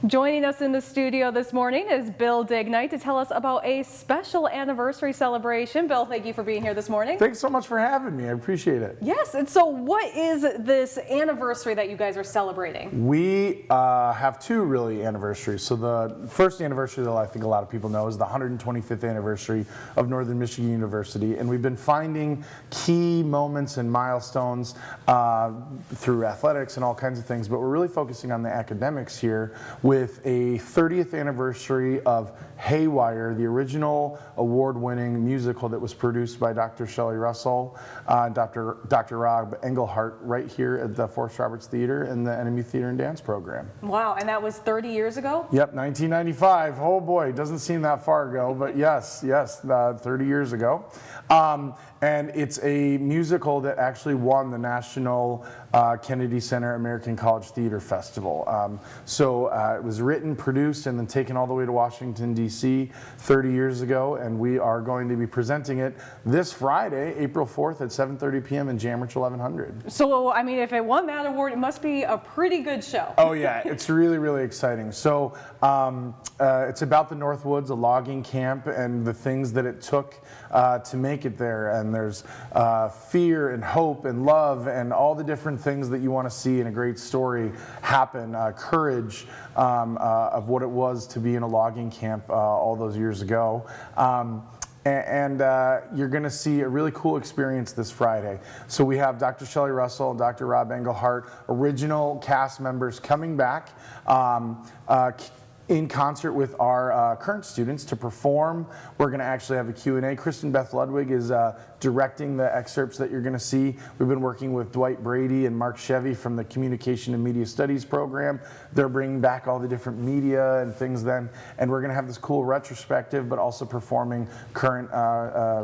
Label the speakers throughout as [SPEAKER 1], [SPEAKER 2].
[SPEAKER 1] Joining us in the studio this morning is Bill Dignite to tell us about a special anniversary celebration. Bill, thank you for being here this morning.
[SPEAKER 2] Thanks so much for having me. I appreciate it.
[SPEAKER 1] Yes, and so what is this anniversary that you guys are celebrating?
[SPEAKER 2] We have two really anniversaries. So the first anniversary that I think a lot of people know is the 125th anniversary of Northern Michigan University, and we've been finding key moments and milestones through athletics and all kinds of things, but we're really focusing on the academics here with a 30th anniversary of Haywire, the original award-winning musical that was produced by Dr. Shelley Russell, Dr. Rob Englehart, right here at the Forrest Roberts Theater and the NMU Theatre and Dance program.
[SPEAKER 1] Wow, and that was 30 years ago?
[SPEAKER 2] Yep, 1995. Oh boy, doesn't seem that far ago, but yes, 30 years ago. And it's a musical that actually won the National Kennedy Center American College Theater Festival. It was written, produced, and then taken all the way to Washington, D.C. 30 years ago, and we are going to be presenting it this Friday, April 4th at 7:30 p.m. in Jamrich 1100.
[SPEAKER 1] So, I mean, if it won that award, it must be a pretty good show.
[SPEAKER 2] Oh yeah, it's really, really exciting. So it's about the Northwoods, a logging camp, and the things that it took to make it there. And there's fear and hope and love and all the different things that you want to see in a great story happen. Courage of what it was to be in a logging camp all those years ago. You're going to see a really cool experience this Friday. So we have Dr. Shelley Russell and Dr. Rob Englehart, original cast members, coming back in concert with our current students to perform. We're going to actually have a Q&A. Kristen Beth Ludwig is directing the excerpts that you're going to see. We've been working with Dwight Brady and Mark Chevy from the Communication and Media Studies program. They're bringing back all the different media and things then, and we're going to have this cool retrospective, but also performing current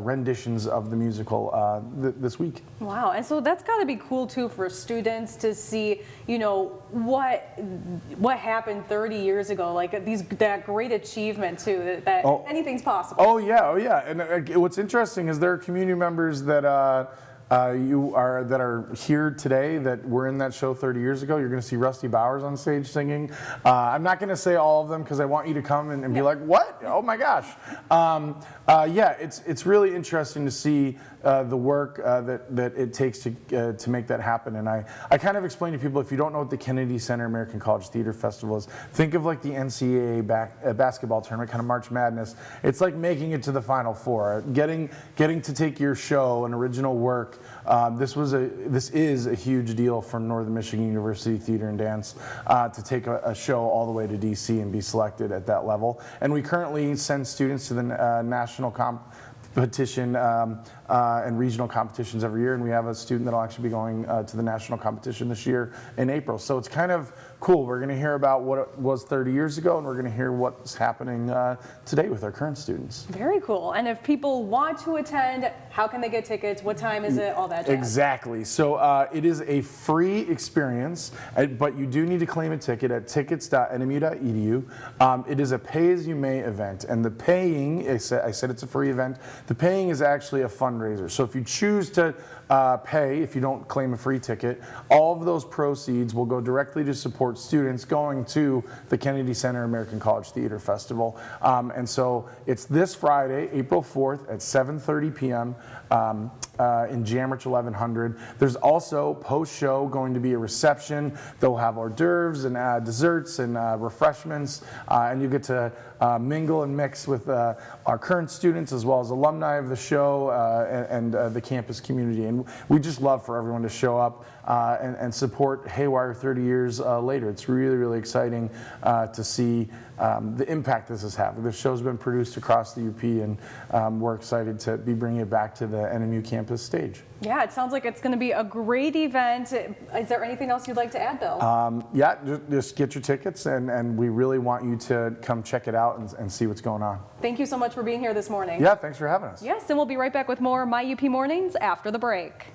[SPEAKER 2] renditions of the musical this week.
[SPEAKER 1] Wow, and so that's got to be cool too for students to see, you know, what happened 30 years ago, like that great achievement too, that anything's possible.
[SPEAKER 2] Oh yeah. And what's interesting is there are community members that that are here today that were in that show 30 years ago. You're going to see Rusty Bowers on stage singing. I'm not going to say all of them because I want you to come and be like, what? Oh my gosh. It's really interesting to see the work that it takes to make that happen. And I kind of explain to people, if you don't know what the Kennedy Center American College Theater Festival is, think of like the NCAA basketball tournament, kind of March Madness. It's like making it to the Final Four, getting to take your show, an original work. This is a huge deal for Northern Michigan University Theatre and Dance to take a show all the way to DC and be selected at that level. And we currently send students to the national competition and regional competitions every year, and we have a student that'll actually be going to the national competition this year in April. So it's kind of cool. We're going to hear about what it was 30 years ago, and we're going to hear what's happening today with our current students.
[SPEAKER 1] Very cool. And if people want to attend, how can they get tickets? What time is it? All that jazz.
[SPEAKER 2] Exactly. So it is a free experience, but you do need to claim a ticket at tickets.nmu.edu. It is a pay-as-you-may event, and the paying, I said it's a free event, the paying is actually a fundraiser. So if you choose to pay, if you don't claim a free ticket, all of those proceeds will go directly to support students going to the Kennedy Center American College Theater Festival. And so it's this Friday, April 4th at 7:30 p.m. In Jamrich 1100. There's also post-show going to be a reception. They'll have hors d'oeuvres and desserts and refreshments, and you get to mingle and mix with our current students as well as alumni of the show and the campus community. And we just love for everyone to show up and support Haywire 30 years later. It's really, really exciting to see the impact this has had. The show's been produced across the UP, and we're excited to be bringing it back to the NMU campus stage.
[SPEAKER 1] Yeah, it sounds like it's going to be a great event. Is there anything else you'd like to add, Bill?
[SPEAKER 2] Just get your tickets, and we really want you to come check it out and see what's going on.
[SPEAKER 1] Thank you so much for being here this morning.
[SPEAKER 2] Yeah, thanks for having us.
[SPEAKER 1] Yes, and we'll be right back with more My UP Mornings after the break.